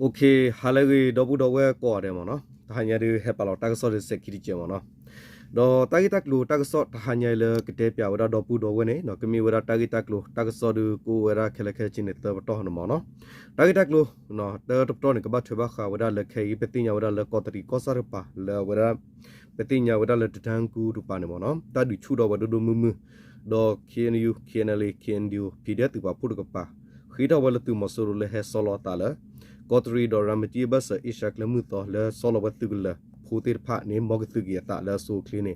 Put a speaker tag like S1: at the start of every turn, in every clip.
S1: OK ဟာလေတော့ဘူးတော့ဝဲကောတယ်မနော်တဟညာတွေဟက်ပါတော့တက်ဆော့တဲ့စက်ကီတီကျမနော်တော့တာဂီတက်လို့တက်ဆော့တဟညာလေကတဲ့ပြဝရတော့ဘူးတော့ဝဲနေနော်ကမီဝရတာဂီတက်လို့တက်ဆော့ဒူကိုဝရခဲလခဲချင်းတဲ့တော့နမနော်တာဂီတက်လို့နော်တဲ့တော့နေကဘာထွေဘာခါဝရလက်ခဲပတိညာဝရလက်ကောတရီကောဆာရပါလေဝရပတိညာဝရလက်တန်ကူဒူပါနေမနော်တာဒူချူတော့ဝဒူမမှုတော့ KNU KNL KNDU ပြည်တဲ့သူပါဖုတ်ကပါခိတော့ဝလတူမဆူလေဟဲဆောလောတာလေကောတရီဒရမတီဘဆအရှက်လမှုတော့လေဆောလဝတုကလဖိုတေဖာနေမောကတုကီတာလေဆိုကလင်းနေ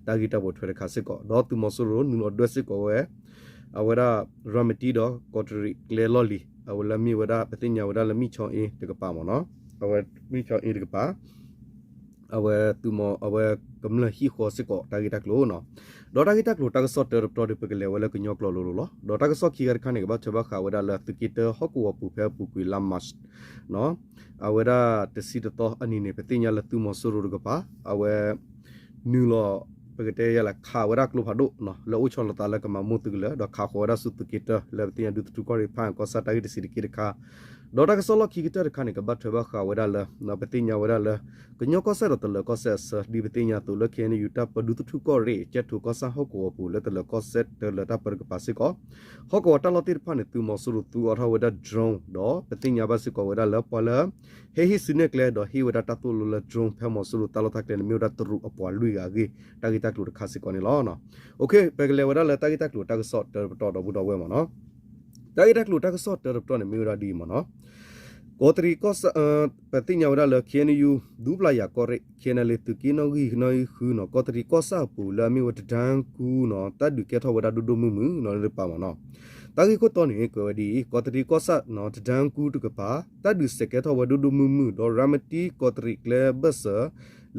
S1: တာဂီတာဘထွေခါစစ်ကောတော့သူမဆူရိုနူဒွစစ်ကောဝဲအဝရရမတီတော့ကောတရီကလေလော်လီအဝလမီဝဒပတိညာဝဒလမီချောင်းအင်းတကပါမနော်အဝမီချောင်းအင်းတကပါအဝသူမအဝကမလဟီခေါ်စစ်ကောတာဂီတာကလို့နော်ဒေါ်တာဂီတာကလို့တာကဆော့တယ်ပတော်ဒီပကလေဝဲလကညောကလို့လို့ဒေါ်တာကဆော့ခီရခါနေကဘာချဘခါဝဒလာတကီတဟောကူဝပူဖဲပူကွေလမ်မတ်နော်အဝရတစီတော့အနီနေပတိညာလသူမဆူရကပါအဝနူလောပကတဲ့ရလာခါဝရကလို့ဖာဒိုနော်လောချောလတာလကမမုတ်ကလဒေါ်ခါခေါ်ရစုတကီတလပတိညာဒူတူကောရီဖန်ကောစတာဂီတစီကီရခါဒေါ်တာကဆော့လခီကတခါနေကဘာထဘခါဝဒလာနပတိညာဝဒလာကညောကောဆရတလကောဆက်ဒီပတိညာတူလခဲနေယူတပ်ပဒူတူကောရီချက်တူကောဆဟောကိုပူလတလကောဆက်တလတပ်ပရကပါစီကောဟောကောတလတိဖာနေတူမဆူတူအထဝဒဒရုံဒေါ်ပတိညာဘစီကောဝဒလာပလာဟေဟီစနေကလေဒေါ်ဟီဝဒတတူလဒရုံဖဲမဆူတလတက်လေမြို့ဒတူအပွားလူယာဂီတာဂီတက်လူခါစီကောနေလောနော်โอเคပကလေဝဒလာတာဂီတက်လူတာကဆော့တော်တော်ဘူးတော်ဝဲမနော်တာဂီတက်လူတာကဆော့တော်တော်နေမြို့ဒဒီမနော်ကောတရီကောစပတိညာဝရလခဲနီယူဒူပလာယာကောရခဲနလေတူကီနိုဂီနိုခူနောကောတရီကောဆာပူလာမီဝတဒန်ကူနောတတ်ဒူကဲထောဝဒဒူဒူမူမူနောလေပါမနောတာဂီကိုတောနေကောဒီကောတရီကောဆာနောတဒန်ကူတကပါတတ်ဒူစကဲထောဝဒူဒူမူမူဒေါ်ရမတီကောတရီကလေဘဆာ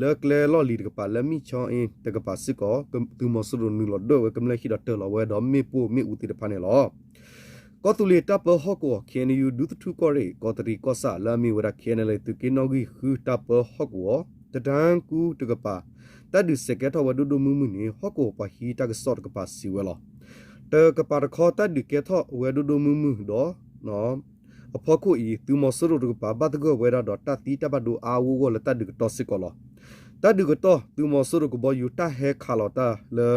S1: လေကလေလော်လီတကပါလမီချောင်းအင်းတကပါစစ်ကောတူမဆူနူလော်ဒိုဝကမလခိဒတ်တော်လောဝဲဒေါ်မေပူမေဦးတီတဖာနေလောကောတူလီတပ်ပဟောကောခဲနီယူဒူတူကောရီကောတရီကောဆာလာမီဝရခဲနလေတူကီနောဂီခူတပ်ပဟောကောတဒန်ကူတကပါတတ်ဒူစကဲထောဝဒူဒူမူမူနီဟောကောပဟီတကဆော့တကပါစီဝဲလောတကပါတခေါ်တတ်ဒီကဲထောဝဒူဒူမူမူတော့နော်အဖောကိုဤသူမဆရတကပါဘတ်ကောဝဲတော့တတိတဘဒူအာဝကိုလတတ်ဒီတော့စစ်ကောလောတတ်ဒီကတော့သူမဆရကဘောယူတဟဲခါလောတာလေ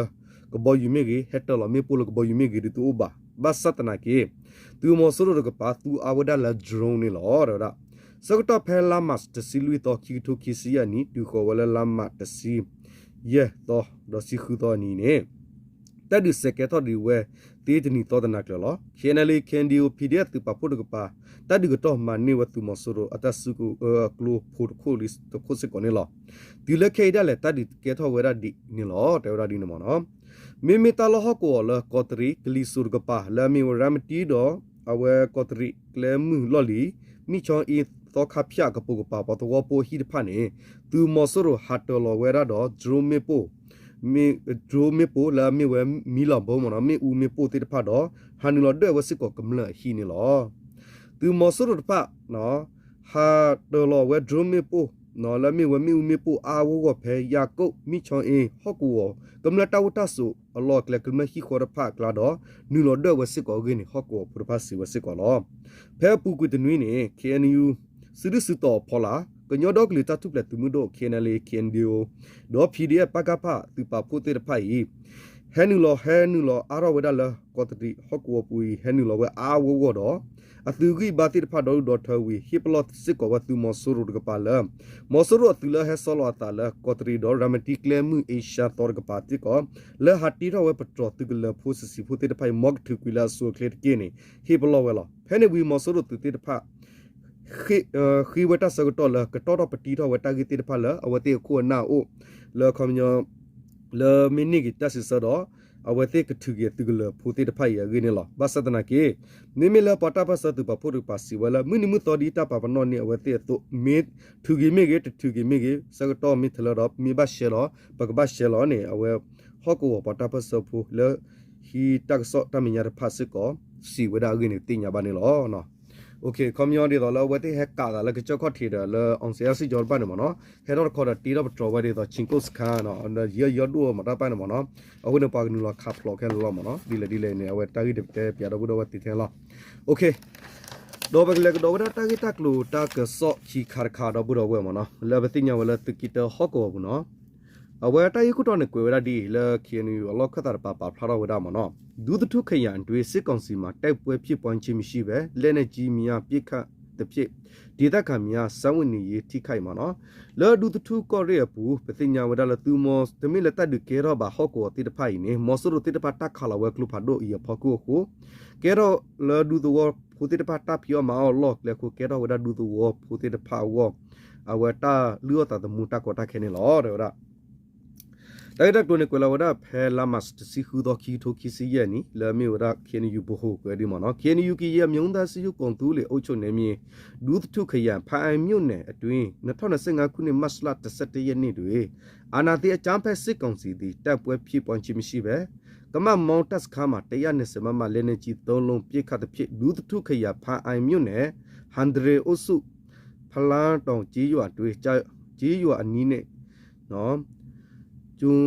S1: ကဘောယူမီဂီဟက်တလောမေပူလကဘောယူမီဂီတူဥဘာဘတ်စတနာကေသူမဆရကပါသူအဝဒလာဒရုံနေလောရတာစကတော့ဖဲလာမတ်တစီလူတော့ခီတိုခီစီယာနီတူခေါ်ဝလဲလာမတ်တစီယေတော့ဒစီခူတော့နီနေတက်ဒီစကဲတော့ဒီဝဲတေးတနီတော့တနာကလောခဲနလီကန်ဒီယိုပီဒီအက်တူပါဖို့တကပါတက်ဒီကတော့မနီဝတူမဆရအတဆုကိုကလိုဖို့ခိုလစ်တခုစကောနေလောဒီလက်ခဲဒါလက်တက်ဒီကဲတော့ဝဲရဒီနီလောတေဝရဒီနမနော်မေမီတလဟကောလကောတရီကလီဆူရကပါလာမီဝရမတီတော့အဝဲကောတရီကလဲမူလော်လီမိချောင်းအီသောခဖျကပုကပါပတော့ပိုဟီဖာနေသူမဆရဟတ်တလောဝဲရတော့ဂျရိုမေပိုမေဂျရိုမေပိုလာမီဝဲမီလောဘောမနော်မေဦးမေပိုတေဖာတော့ဟာနူလောဒဲဝစစ်ကောကမလဟီနေလောသူမဆရဖာနော်ဟာတလောဝဲဂျရိုမေပိုနော်လာမီဝမီဦးမေပိုအာဝကိုဖဲယာကုတ်မိချောင်းအင်းဟော့ကူကမလတာဝတဆူအလောကလကမဟီခေါ်ရဖာကလာတော့နူလောဒဲဝစစ်ကောဂင်းဟော့ကူပရဖာစီဝစစ်ကောလောဖဲပူကွတနွီနေ KNU စစ်စတော်ဖောလာကညောဒေါကလီတတုပလက်သူမှုတို့ KNL KNDO ဒေါ် PDF ပကဖသူပါဖို့တေဖိုင်ဟဲနူလောအာရဝဒလာကောတတီဟော့ကူပူဟဲနူလောဝအာဝဝတော့အသူကြီးဘာတိဖာဒေါ်ထဝီဟီပလော့စစ်ကောဝသူမဆူရကပါလမဆူရသူလဟဲဆောလတာလကောတရီဒေါ်ရမတီကလမှုအေရှာတော်ကပါတိကောလဟတီရောဝပထရသူကလဖိုးစီဖိုတေဖိုင်မော့ထူကွီလာဆိုကလက်ကင်းဟီပလောဝဲလဖဲနေဝီမဆူရသူတေဖာခိဝတာစကတော့လကတော့ပတီတော့ဝတာဂီတေဖာလအဝတေကိုနာအိုလခမညလမီနီဂီတဆစတော့အဝတေကထူဂီတူဂလဖိုတေတဖိုင်ရဂင်းလောဘာစတနာကေနိမီလပတာပစတူပဖိုရပါစီဝလာမီနီမူတော်ဒီတာပပနောနီအဝတေတုမီထူဂီမီဂီထူဂီမီဂီစကတော့မီထလတော့မီဘရှေလောပကဘရှေလောနေအဝဟောကိုပတာပစဖူလဟီတက်ဆော့တမီညာဖာစကောစီဝဒါဂင်းတင်ညာဘာနေလောနော်โอเคคอมยอนดีต่อแล้วเวทีแฮกกาแล้วก็เจ้าข้อทีเดอแล้วองเสียสิจอลป้าเนี่ยมั้งเนาะเฮดอคอร์ดตีดอตรอไว้ดีต่อชิงกุสคาเนาะอันเยอะๆด้วยมาได้ป้าเนี่ยมั้งเนาะเอาคนปากนูละขับหลอกแค่ละมั้งเนาะดีเลยเนี่ยเอาไว้ตากีเดเปียดอบุดอวัติเทละโอเค ดอกเล็กดอกว่าตากิตากลูตากสอขีคาร์คาดอบุดอเวมเนาะแล้วไปติญาเวลาตกิตฮอกอบุเนาะเอาเวตายุกุตอนกวยเวลาดีแล้วเขียนอยู่ล็อกคาตาปาปาพลาเวดามเนาะดูดทุกขยันด้วยสิกองสีมาไต้ป่วยพี่ปอนชิมิชิเวเล่นจีมียปีกะตะพี่ดีตาคามียสาวนี่ที่ไข่มาเนาะแล้วดูทุกก็เรียปูไปติญาเวลาละตูมอสตมิละตาดูเกรอบาฮอกอติดไพ่นี่มอสรุติดปาตาคาลาเวกลุพาโดอีพอกูโคเกรอแล้วดูตัวพูดที่ปาตาพิโอมาอลอกแล้วกูเกรอเวลาดูตัวพูดที่พาวเอาเวตาเลือดตาตมูตากอตาแค่นี้หรอเดี๋ยวละแต่ถ้าตัวนี้กูเล่าว่าเพลามัสสิคูดอคีทุกิสิยานี่แล้วมีว่าเขียนอยู่บุหูกูดีมั้งเนาะเขียนอยู่กี่ยามยงดาสิอยู่กองตู้เลยโอ้ชนเนี่ยมีดูทุกขยันพายมิวเนี่ยด้วยนั่นเท่านั้นสิ่งคุณมัสลาตเสตยันนี่ด้วยอาณาที่จำเป็นสิกองสิดีแต่ป่วยพี่ปอนชิมิชิเบก็มามองทัศขามาแต่ยันเนี่ยสมมาเล่นจีตลงพี่ขัดพี่ดูทุกขยันพายมิวเนี่ยฮันเดรโอสุพลาตองจีอยู่ด้วยใจจีอยู่อันนี้เนี่ยเนาะจุง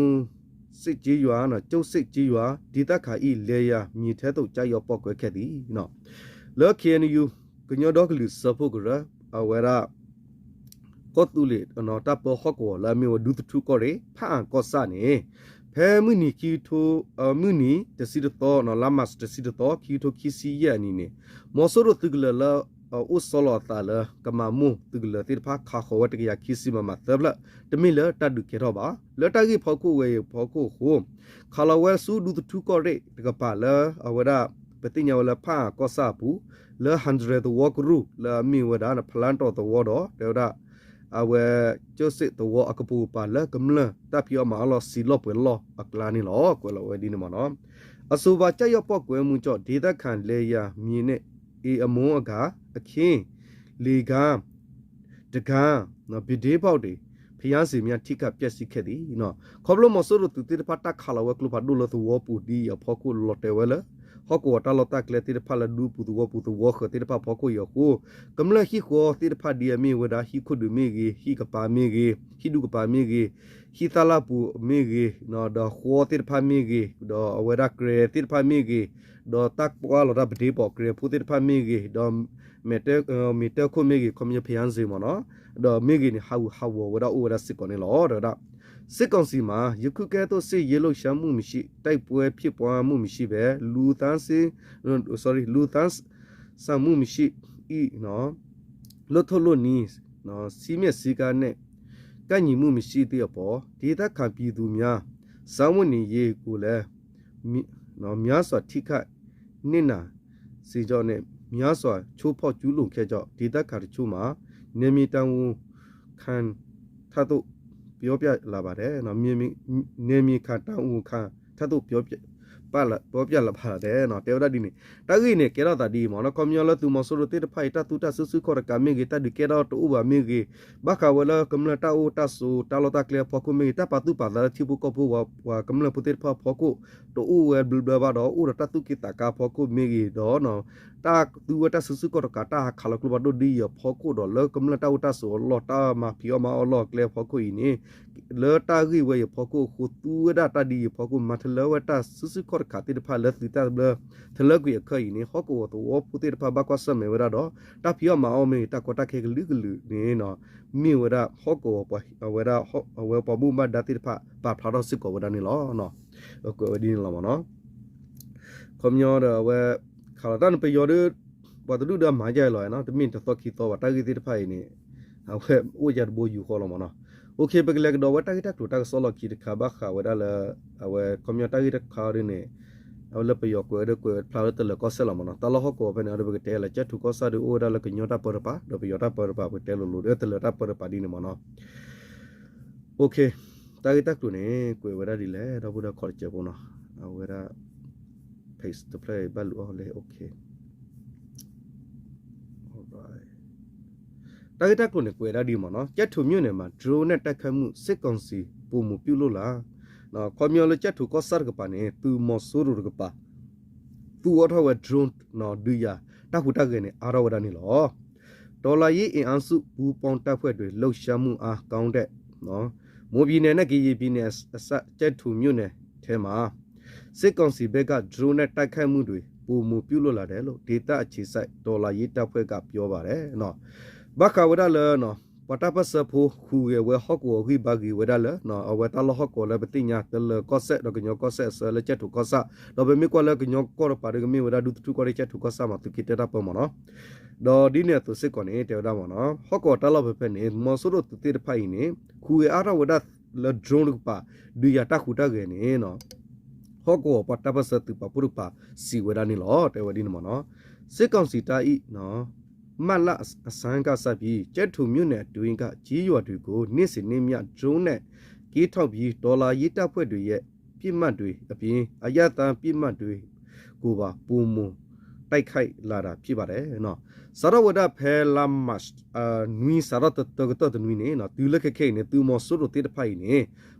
S1: สิจีอยู่อ่ะเนาะจุงสิจีอยู่อ่ะดีตาขาอีเลียมีเท่าตัวใจยอปอกแค่ดีเนาะเลิกเขียนอยู่ก็ยอดอกหรือสะพกระเอาเวลาก็ตุลิเนาะตาปอฮอกวแล้วมีว่าดูทุกก็เลยผ่านก็ซะนี่แพ้มื้อนี้คีโทมื้อนี้จะสิตอเนาะลามัสจะสิตอคีโทคีซียานี่นี่มอสรุตึกละอุสลอตาละกมามูตึกละติดพักขาขวัตกยาคิสิมาเตบละตมิละตัดดุเกรอบาละตากีพอกูเวพอกูโหคาลาเวสูดูทุกก็เรตกปาละอวดาปฏิญาละผ้าก็ซาปูละ100ตัววอกรูละมีวดานะพลันตอตัววอดอเดวดาเอาเวโจสิตัววออกปูปาละกำละตาพิอมาลอสิลอเปลออักลานี่ลอกวละเวดินมาเนาะอสุบาใจยอปอกเวมุจอดีตะคันเลยามีเนอโมอกาอคิลีกาตะกาเนาะบิเดပေါက်တွေဖျားစီမြထိကပြက်စီခဲ့သည်เนาะခေါပလမဆရတူတိဖတ်တာခလာဝကလူဖတ်ဒူလသူဝပူဒီအဖောကုလော်တဲဝဲလဟောကောတလတကလေတိဖတ်လဒူပူသူဝပူသူဝခတိဖတ်ဖောကုယခုကမလဟီခောတိဖတ်ဒီအမီဝဒါဟီခုဒူမီဂီဟီကပါမီဂီဟီဒူကပါမီဂီဟီတလာပူမီဂီနော်ဒခောတိဖတ်မီဂီဒအဝဒါကရေတိဖတ်မီဂီดอตักปวาลอดาบดีปอกเกรพูติพามีกีดอเมเตคุมีกีคอมยพยันซีมอเนาะดอมีกีนี่ฮาววดาอูดาสิกอนี่ลอดาสิกอนซีมายุคุแกโตสิเยโลชามุมิชิไตป่วยพี่ปวามุมิชิเบลูตันซีลูตันซามุมิชิอีเนาะลอทโลนีเนาะซีเมซีกาเนกันညီมุมิชิติอปอဒေတာခံပြည်သူများစောင်းဝင်နေရေးကိုလဲเนาะများစွာထိခိုက်နစ်နာစီကြောနဲ့များစွာချိုးဖောက်ကျူးလွန်ခဲ့ကြောဒေတာခါတချို့မှာနေမီတန်ဝန်ခံထပ်တို့ပြောပြလာပါတယ်เนาะနေမီခါတန်ဝန်ခံထပ်တို့ပြောပြလာပါတယ်เนาะတေဝဒဒီနေတဂိနေကေရတာဒီမောနော်ကွန်မြူလတူမဆိုရတေတဖိုင်တတူတဆူဆူခေါ်ကမေဂီတဒီကေရတူဘာမေဂီဘခဝလကမလတာအိုတဆူတာလတာကလေဖကုမေဂီတပတူပါလာတိဘူကပူဝကမလပုတေဖဖကုတူဝဲဘလဘဘာဒအိုရတတူကီတကာဖကုမေဂီဒေါ်နော်တာတူဝတဆူဆူခေါ်ကတာခလကလဘဒဒီယဖကုဒေါ်လကမလတာအိုတဆူလောတာမာဖီယမာအောလောကလေဖကုဤနေလေတာဂီဝဲဖကုခုတူဝဒတာဒီဖကုမထလဝတာဆူဆူခေါ်ကတိဖာလက်တိတဘလထလကွေခရီနေဟောကောတော့ပုတိဖာဘကွာဆမေဝရတော့တဖီယမာအောမေတကောတခေကလူကလူနေနော်မိဝရဟောကောပဝရဟောဝပဘူမဒတိဖာပါဖာတော့စစ်ကောဝဒနေလောနော်ကောဒီနေလောမနော်ခမယောတော့ဝခါတန်ပေယောဒဘတ်ဒူဒမာကြလောနော်တမင်တော့ခိတော့တာဂီတိဖာနေဟဝအိုရဘိုယူခေါ်လောမနော်โอเคไปเลยก็ว่าตากิตาครูตาสโลกีดขาบักขาว่าได้ละเอาไว้คอมมิวตากิตาขาดิเนี่ยเอาเลยไปยกเวดเกวดพลาดตลก็เสละมันตลอดเขาก็เป็นอะไรไปเตะละจะถูกก็ซาดูโอได้ละก็ยอดตาเปิดปะเดี๋ยวไปยอดตาเปิดปะไปเตะลุเดี๋ยวตลอดตาเปิดปะดีเนี่ยมันเนาะโอเคตากิตาครูเนี่ยเกวดาดีเลยเราพูดขอเจ็บเนาะเอาเวลา pace to play บอลลูนเลยโอเคตากิตาครูเนี่ยเกวดาดีมันเนาะจะถูกมีเนี่ยมันโดรนเนี่ยแต่ขมุสิกองสีปูมุปิโลละเนาะคอมมิวเลยจะถูกก็ซาร์กปะเนี่ยตูมอสูรุกปะตูอทาวดรนเนาะดูยาตาหูตาเกเนี่ยอาราวดานี่หรอดอลลาร์ยี่อันสุบูปองตาเพื่อด้วยลูกชามุอากังเดเนาะโมบีเนี่ยนักยีบีเนี่ยจะถูกมีเนี่ยเทมาสิกองสีเบกะโดรนเนี่ยแต่ขมุด้วย ပုံမူပြုလို့လာတယ်လို့ဒေတာအခြေစိုက်ဒေါ်လာရေးတပ်ဖွဲ့ကပြောပါတယ်နော်ဘခဝဒါလနော်ပတာပစဖိုခူရဲ့ဝဟကောဂိဘဂီဝဒါလနော်အဝတာလဟကောလဘတိညာတလကောဆက်တော့ကညောကောဆက်ဆလချက်ထုကောဆာတော့ဘမီကောလကညောကောပါရကမီဝဒါဒုတူကောရချက်ထုကောဆာမတုကိတတာပမနော်တော့ဒီနေ့သူစစ်ကောနေတေဒါမနော်ဟကောတလဘဖနေမောဆရတုတေဖိုင်နေခူရဲ့araဝဒါလဒရုံးပါဒူယာတခုတကေနေနော်ဟကောပတာပစတူပပရုပါစီဝဒါနေလောတေဝဒီနမနော်စစ်ကောင်စီတာဤနော်မလအစမ်းကစပြီးကျက်ထူမြို့နယ်တွင်ကကြီးရွာတွေကိုနေ့စဉ်နေ့မြဒရုန်းနဲ့ကြေးထောက်ပြီးဒေါ်လာရေးတပ်ဖွဲ့တွေရဲ့ပြစ်မှတ်တွေအပြင်အယတန်ပြစ်မှတ်တွေကိုပါပုံမတိုက်ခိုက်လာတာဖြစ်ပါတယ်နော်စရဝဒဖဲလာမတ်နွီစရတတကတနွီနေနော်သူလက်ခဲနေသူမဆူရတိတဖိုင်နေ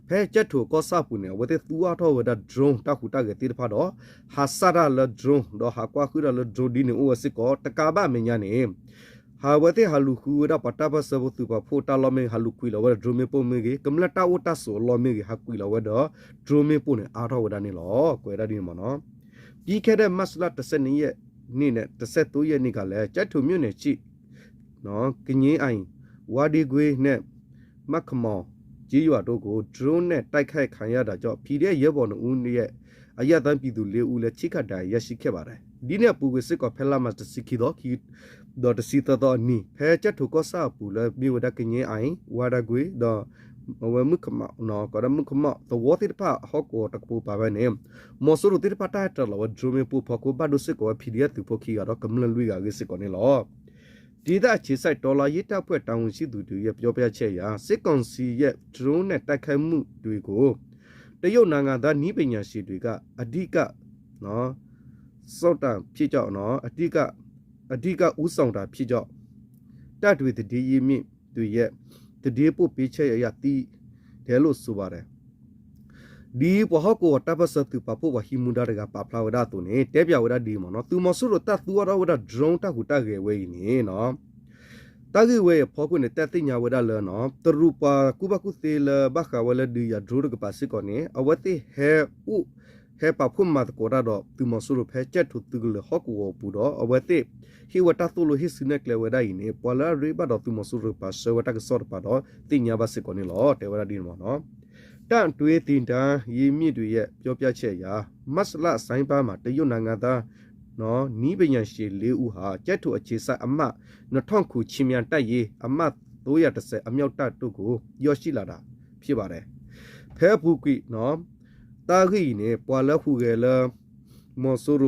S1: ဖဲချက်ထူကောစပူနေဝတဲ့သူအထောဝဒဒရုန်းတခုတကတိတဖတော့ဟာဆရာလဒရုန်းတော့ဟာကွာခူရလဒရုဒီနေအိုစစ်ကောတကာဘမညာနေဟာဝတဲ့ဟာလူခူရပတာပစဘသူပဖိုတာလောမေဟာလူကွီလောဝဒရုမေပုံမေကမလတာဝတာဆိုလောမေဟာကွီလောဝဒဒရုမေပုံနေအားထောဝဒနေလောကွယ်ရဒီမနော်ပြီးခဲ့တဲ့မတ်လ10ရက်နေ့နဲ့13ရက်နေ့ကလည်းကျတ်ထူမြို့နယ်ရှိနော်ကငင်းအိုင်ဝါဒီဂွေနဲ့မခမောင်ကြီးရွာတို့ကို drone နဲ့တိုက်ခိုက်ခံရတာကြောင့်ပြည်ရဲ့ရဲဘော်နှဦးရဲ့အရသာပြည်သူ၄ဦးလည်းချိခတ်တာရရှိခဲ့ပါတယ်ဒီနေ့ပူကစစ်ကဖဲလာမတ်စကီတော့ခီဒေါ်တစီတတော်နီဖဲချက်ထူကောစာပူလည်းမြို့ဝဒကငင်းအိုင်ဝါဒဂွေတော့ဝဲမှုခမနော်ကရမှုခမသဝတိဖာဟောကောတကပူပါပဲနေမောဆူရတိဖာတိုက်တလောဒရုမေပူဖကိုဘဒုစစ်ကောဖီဒီယက်သူဖခီကတော့ကမလလွေကစစ်ကောနေလောဒီthatအခြေစိုက်ဒေါ်လာရေးတပ်ဖွဲ့တာဝန်ရှိသူတွေရဲ့ပြောပြချက်အရစစ်ကောင်စီရဲ့ drone နဲ့တိုက်ခိုက်မှုတွေကိုတရုတ်နိုင်ငံသားနီးပညာရှင်တွေကအဓိကနော်စောက်တံဖြစ်ကြောက်နော်အဓိကဥဆောင်တာဖြစ်ကြောက်တပ်တွေတည်ရည်မြင့်တွေရဲ့တည်ပို့ပေးချက်ရတီးတယ်လို့ဆိုပါတယ်ဒီဘဟကောတပစတူပပဝဟီမူဒါကပပလာဝဒတုန်တဲပြဝဒဒီမနော်သူမဆူရတသူရဝဒ drone တခုတကေဝေးနေနော်တကေဝေးဖောကုနေတတိညာဝဒလနော်တရူပါကုဘကုသေးလဘခဝလဒီယာ drone ကပါစကောနေအဝတိဟဲဥဟဲပဖုမတ်ကိုရတော့သူမဆူရဖဲချက်ထုသူလဟကောပူတော့အဝတိဟီဝတသူလဟိစနကလေဝဒိနေပလာရိဘတော့သူမဆူရပါဆဝတကစောပါတော့တင်ညာဘစကောနေလောတဲဝဒဒီမနော်တန်တွေးတင်တန်းရေမြင့်တွေရဲ့ပြောပြချက်အရမတ်လဆိုင်ပါမှာတရုတ်နိုင်ငံသားနော်နီးပညာရှင်၄ဦးဟာကျက်ထုအခြေစိုက်အမတ်2000ခုချင်းမြန်တိုက်ရေးအမတ်310အမြောက်တပ်တို့ကိုရောက်ရှိလာတာဖြစ်ပါတယ်ဖဲဘူးကွီနော်တာဂီနေပွာလခုကလမောဆူရ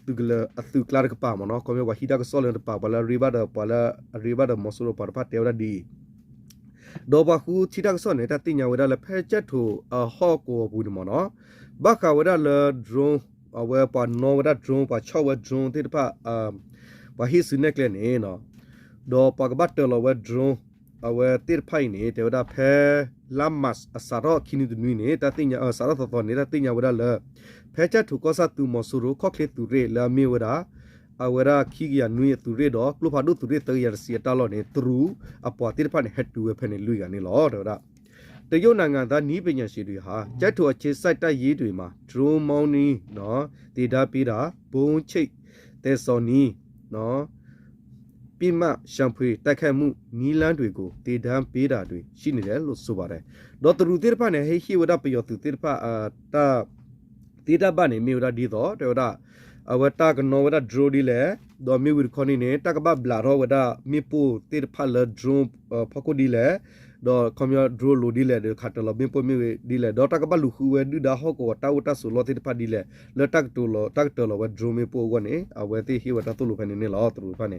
S1: တူကလအသူကလာကပါမနော်ကွန်ဝဟီဒါကဆောလန်ပါပလာရီဘာဒပလာရီဘာဒမောဆူရပါဖတ်တေဝဒီဒေါ်ဘခုချီတက်စောနေတာတင်ညာဝဒလဖဲချက်ထူဟောကိုဘူးမနော်ဘခဝဒလဒရုန်းအဝဲပါနော်ဝဒဒရုန်းပါ6ဝဒရုန်းတိတပါဘာဟိစနက်ကလည်းနေနော်ဒေါ်ပကဘတ်တလဝဒရုန်းအဝဲတိဖိုင်နေတေဝဒဖဲလမ်မတ်အစရောခိနီဒနွီနေတာတင်ညာစရောတော်နေတာတင်ညာဝဒလဖဲချက်ထူကောစတူမဆူရခော့ကလေတူရေလာမီဝဒအဝရခိကရနွေသူရတော့ကလုဖာဒုသူရတရစီတလောနေထရူအပွားတိဖာနေဟက်တူဖဲနေလူရနေလောတော့တရုတ်နိုင်ငံသားနီးပညာရှင်တွေဟာကျက်ထူအခြေစိုက်တိုက်ရေးတွေမှာဒရုန်းမောင်းနီနော်ဒေတာပေးတာဘုံချိတ်တဲစော်နီနော်ပြမရှမ်ဖွေတိုက်ခတ်မှုနီလန်းတွေကိုဒေတန်းပေးတာတွေရှိနေတယ်လို့ဆိုပါတယ်ဒေါ်တရူတိဖာနေဟေဟီဝဒပယောသူတိဖာတာဒေတာဘာနေမြေဝဒဒီတော့တော်အဝတာကနောဝဒဒရိုဒီလေဒိုမီဝီခွန်နေတကဘဘလာရောဝဒမီပူတိဖာလဒရုန်းဖကိုဒီလေဒေါ်ကွန်မြူဒရိုလိုဒီလေခတ်တလမီပူမီဒီလေဒေါ်တကဘလူခူဝဲဒူဒါဟောကောတာဝတာဆူလောတိဖာဒီလေလတက်တူလောတက်တလောဝဒရိုမီပူဝနေအဝတိဟီဝတာတူလိုဖနေနေလောတူဖနေ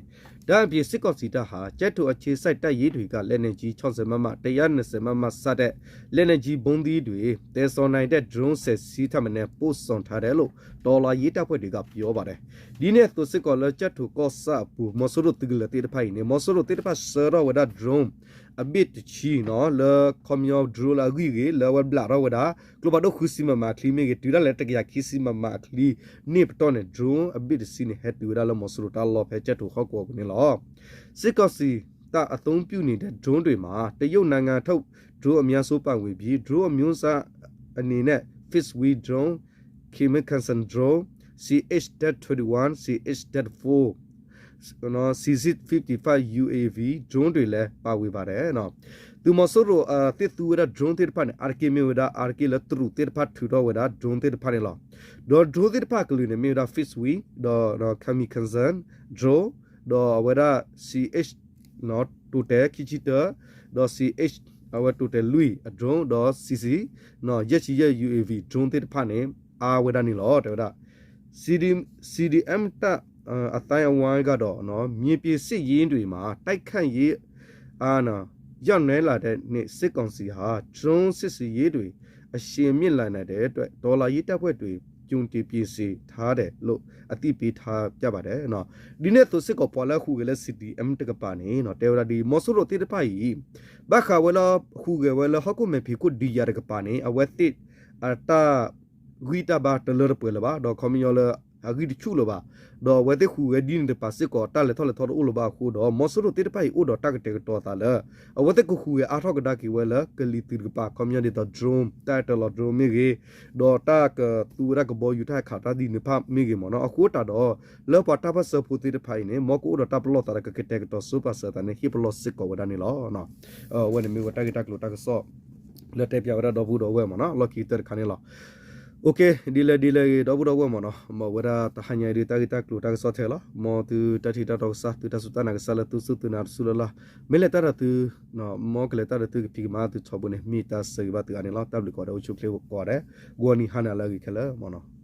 S1: ဒါအပြည့်စစ်ကော့စီတာဟာကျက်တူအခြေစိုက်တက်ရေးတွေကလက်နေကြီး60မမ120မမစတဲ့လက်နေကြီးဘုံသီးတွေတဲစော်နိုင်တဲ့ဒရုန်းဆက်စီးထမနဲ့ပို့ဆောင်ထားတယ်လို့ဒေါ်လာရေးတပ်ဖွဲ့တွေကပြောပါတယ်ဒီနေ့သူစစ်ကောလချက်ထူကောဆာပူမဆူရတဂလတိတဖိုင်နေမဆူရတိတဖဆရာဝဒဒရုန်းအဘစ်ချီနော်လကွန်မြူဒရူလာဂီဂေလဝဘလာရောဝဒကလဘဒခုစီမမာခလီမေဂတူရလက်တကရခီစီမမာခလီနိပတောနေဒရုန်းအဘစ်စီနေဟက်တူရလမဆူရတာလောဖဲချက်ထူခောက်ကောကနေလောစစ်ကောစီတာအသုံးပြုနေတဲ့ဒရုန်းတွေမှာတရုတ်နိုင်ငံထုတ်ဒရုန်းအများစုပတ်ဝေပြီးဒရုန်းအမျိုးအစားအနေနဲ့ Fish Wheel Drone Chemical Drone CH-21 CH-4 နော် CZ-55 UAV drone တွေလည်းပါဝင်ပါတယ်နော်သူမဆိုတော့တစ်သူရ drone တစ်ဖက် RK မျိုးဒါ RK လသူတစ်ဖက်ထူတော့ဝဒါ drone တစ်ဖက်လောတော့ drone တစ်ဖက်ကလေးနေမျိုးဒါ Fishwe တော့ Kamikaze drone တော့ဝဒါ CH နော်တူတဲခီချီတာတော့ CH အဝတူတဲလူီ drone တော့ CC နော်ရက်ချီရ UAV drone တစ်ဖက်နေအာဝဒါနေလောတော့ဒါ CDM တအတိုင်းအဝိုင်းကတော့နော်မြေပြေစစ်ရင်းတွေမှာတိုက်ခန့်ရေးအာနော်ရောက်နေလာတဲ့နေ့စစ်ကောင်စီဟာ drone စစ်စီရေးတွေအရှင်မြင့်လာတဲ့အတွက်ဒေါ်လာရေးတပ်ဖွဲ့တွေကျုံတီပြည်စီထားတယ်လို့အတိပေးထားကြပါတယ်နော်ဒီနေ့သူစစ်ကောပေါ်လာခုကလေး CDM တကပါနေနော်တေဝရာဒီမော်ဆိုရိုတေတပိုင်ဘခါဝလာခုကဝလာဟကုမေဖီကုဒီယာတကပါနေအဝက်တစ်အတာဂီတာဘာတလရပွဲလဘာဒေါ်ကွန်မီယောလာအဂီဒီချူလဘာဒေါ်ဝဲတဲ့ခုဝဲဒီနတဲ့ပါစစ်ကောတာလေထော်လေထော်ဥလဘာခုဒေါ်မော်ဆိုရိုတေတပိုင်ဥဒေါ်တက်တဲ့တော်တာလေအဝဲတဲ့ခုဝဲအားထောက်ကဒါကီဝဲလာကလီတီကပါကွန်မီယောဒီတော့ drone တိုက်တလော် drone မြေကြီးဒေါ်တာကတူရကဘောယူထိုက်ခါတာဒီနေဖမြေကြီးမနော်အခုတာတော့လောပတာပစဖူတေတပိုင်နေမောကူဒေါ်တာပလောတာကကတဲ့တော့စူပါစတာနေဟီပလောစစ်ကောဝဒနီလောနော်ဝဲနေမြေဝတာကတက်လို့တာကဆော့လက်တက်ပြဝရတော့ဘူးတော့ဝဲမနော်လော်ကီတက်ခါနေလောโอเคဒီလေတော့ဘူးတော့ဝဲမနော်မဝရတဟညာရီတာဂီတာကလူတာဆော့ထဲလာမောတူတတိတာတော့စာတူတဆုတနာကဆလာတူဆုတနာဆူလာမဲလက်တာတူနော်မောကလက်တာတူပီမာတူချဘနေမီတာစေဘတ်ကနေလာတပ်လီကောတော့ချုပ်လေကောရဲဂိုနီဟာနာလာကြီးခလာမနော်